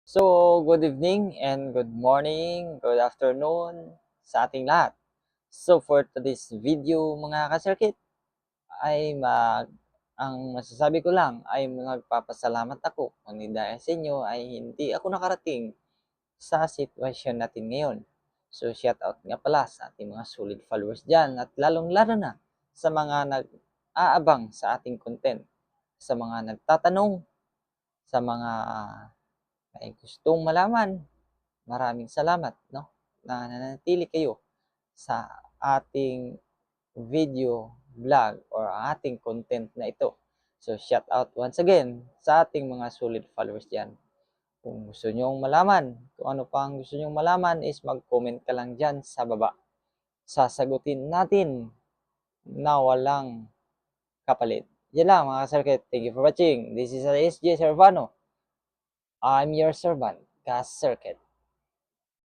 So, good evening and good morning, good afternoon sa ating lahat. So, for today's video mga ka-circuit, ay ang masasabi ko lang ay magpapasalamat ako kung dahil sa inyo ay hindi ako nakarating sa sitwasyon natin ngayon. So, shout out nga pala sa ating mga solid followers dyan at lalong-lalo na sa mga nag-aabang sa ating content, sa mga nagtatanong, sa mga may gustong malaman. Maraming salamat 'no, na nananatili kayo sa ating video vlog or ating content na ito. So, shout out once again sa ating mga solid followers diyan. Kung gusto niyong malaman kung ano pa ang gusto niyong malaman is mag-comment ka lang diyan sa baba. Sasagutin natin na walang kapalit. Yan lang mga ka-circuit. Thank you for watching. This is SJ Servano. I'm your servant, ka-circuit.